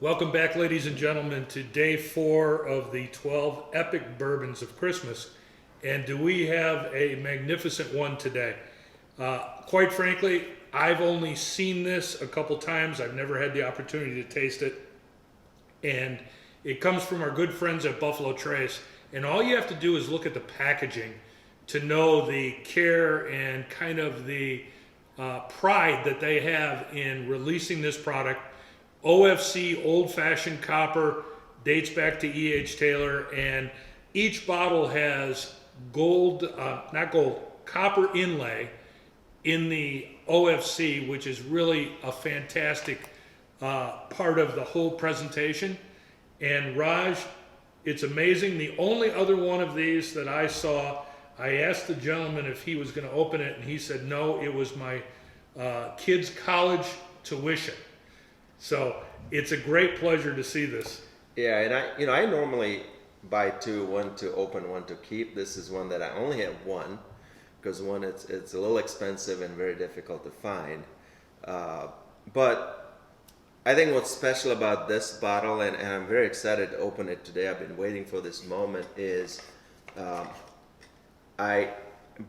Welcome back, ladies and gentlemen, to day 4 of the 12 epic bourbons of Christmas. And do we have a magnificent one today? Quite frankly, I've only seen this a couple times. I've never had the opportunity to taste it. And it comes from our good friends at Buffalo Trace. And all you have to do is look at the packaging to know the care and kind of the pride that they have in releasing this product. OFC, old-fashioned copper, dates back to E.H. Taylor, and each bottle has copper inlay in the OFC, which is really a fantastic part of the whole presentation. And Raj, it's amazing. The only other one of these that I saw, I asked the gentleman if he was going to open it, and he said no, it was my kid's college tuition. So it's a great pleasure to see this. Yeah, and I normally buy two, one to open, one to keep. This is one that I only have one, because one, it's a little expensive and very difficult to find. But I think what's special about this bottle, and I'm very excited to open it today, I've been waiting for this moment, is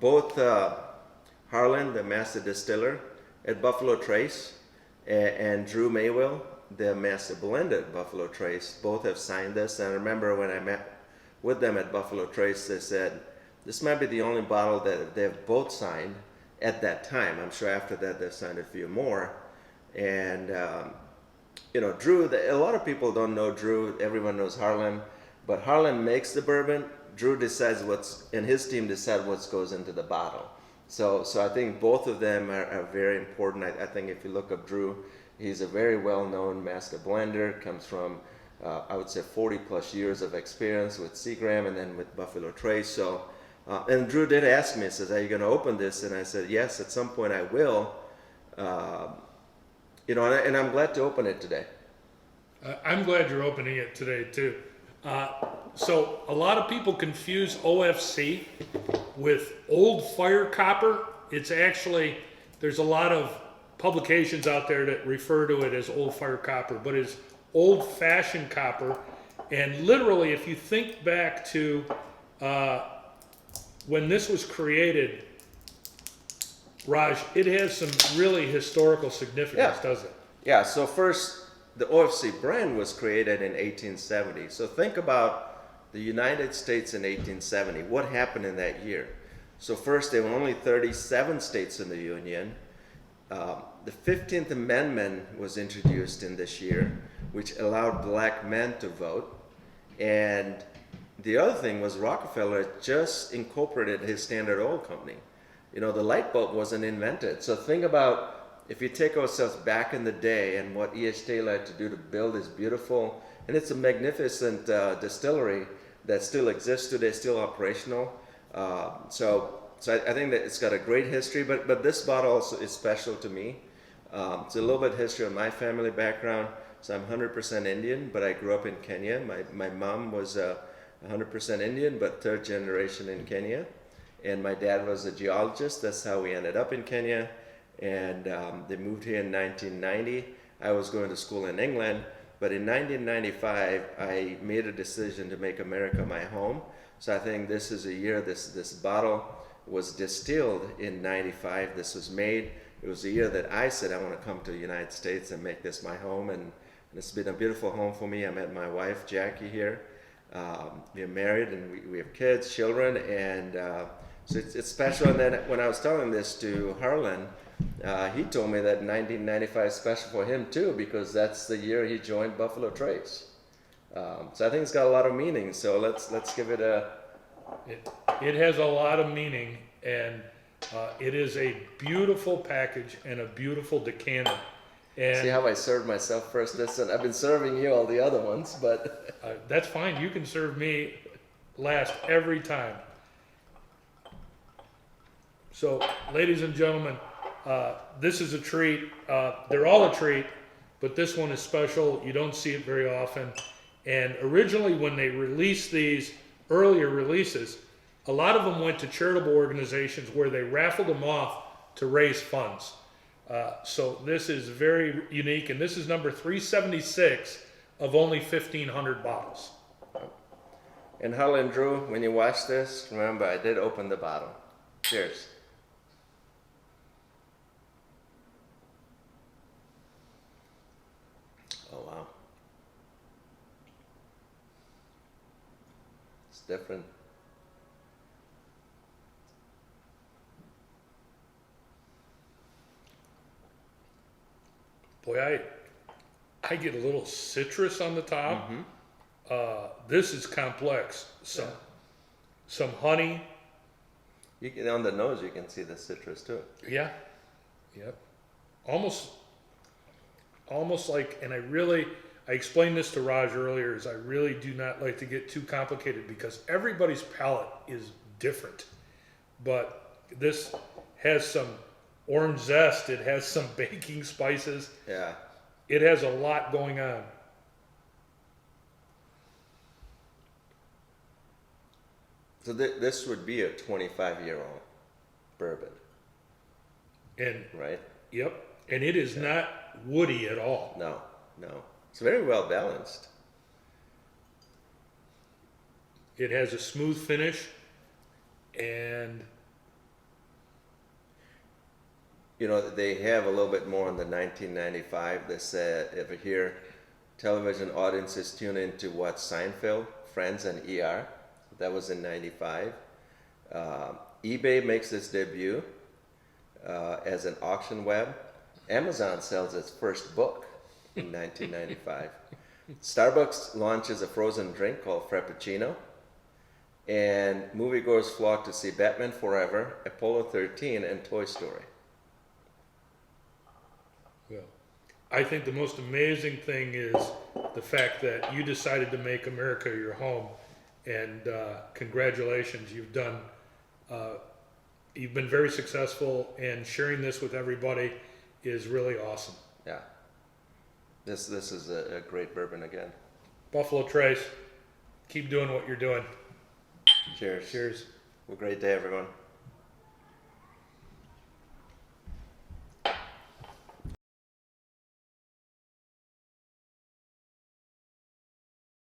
both Harlan, the master distiller at Buffalo Trace, and Drew Maywill, the master blender at Buffalo Trace, both have signed this. And I remember when I met with them at Buffalo Trace, they said, this might be the only bottle that they've both signed at that time. I'm sure after that they've signed a few more. And, Drew, a lot of people don't know Drew. Everyone knows Harlan. But Harlan makes the bourbon. Drew decides and his team decide what goes into the bottle. So I think both of them are very important. I think if you look up Drew, he's a very well-known master blender, comes from, I would say, 40 plus years of experience with Seagram and then with Buffalo Trace. So, and Drew did ask me, says, are you going to open this? And I said, yes, at some point I will. And I'm glad to open it today. I'm glad you're opening it today, too. So a lot of people confuse OFC with old fire copper. It's actually, there's a lot of publications out there that refer to it as old fire copper, but it's old-fashioned copper. And literally, if you think back to when this was created, Raj, it has some really historical significance, doesn't it? Yeah, so first, the OFC brand was created in 1870. So think about the United States in 1870. What happened in that year? So first, there were only 37 states in the Union. The 15th Amendment was introduced in this year, which allowed black men to vote. And the other thing was Rockefeller had just incorporated his Standard Oil Company. The light bulb wasn't invented. So think about, if you take ourselves back in the day and what E.H. Taylor had to do to build this beautiful, and it's a magnificent distillery that still exists today, still operational. So I think that it's got a great history, but this bottle also is special to me. It's a little bit history of my family background. So I'm 100% Indian, but I grew up in Kenya. My mom was 100% Indian, but third generation in Kenya. And my dad was a geologist. That's how we ended up in Kenya. And they moved here in 1990. I was going to school in England, but in 1995, I made a decision to make America my home. So I think this is a year, this bottle was distilled in 95. This was made. It was a year that I said I want to come to the United States and make this my home. And it's been a beautiful home for me. I met my wife, Jackie, here. We're married and we have kids, children, and so it's special. And then when I was telling this to Harlan, he told me that 1995 is special for him too, because that's the year he joined Buffalo Trace. So I think it's got a lot of meaning. So let's give it a. It has a lot of meaning, and it is a beautiful package and a beautiful decanter. And see how I served myself first? Listen, I've been serving you all the other ones, but that's fine. You can serve me last every time. So, ladies and gentlemen, this is a treat. They're all a treat, but this one is special. You don't see it very often. And originally, when they released these earlier releases, a lot of them went to charitable organizations where they raffled them off to raise funds. So this is very unique, and this is number 376 of only 1,500 bottles. And Hull and Drew, when you watch this, remember I did open the bottle. Cheers. Oh wow. It's different. Boy, I get a little citrus on the top. This is complex. Some honey. You can, on the nose, you can see the citrus too. Yeah. Yep. Almost like, and I explained this to Raj earlier, is I really do not like to get too complicated because everybody's palate is different. But this has some orange zest, it has some baking spices. Yeah. It has a lot going on. So this would be a 25-year-old bourbon, And right? yep, and it is not woody at all. No, no. It's very well balanced. It has a smooth finish, and You know, they have a little bit more in the 1995. They said, over here, television audiences tune into what? Seinfeld, Friends, and ER. That was in 95. eBay makes its debut as an auction web. Amazon sells its first book in 1995. Starbucks launches a frozen drink called Frappuccino. And moviegoers flock to see Batman Forever, Apollo 13, and Toy Story. well, I think the most amazing thing is the fact that you decided to make America your home, and congratulations, you've been very successful, and sharing this with everybody is really awesome. Yeah. This is a great bourbon again. Buffalo Trace, keep doing what you're doing. Cheers. Cheers. Have a great day, everyone.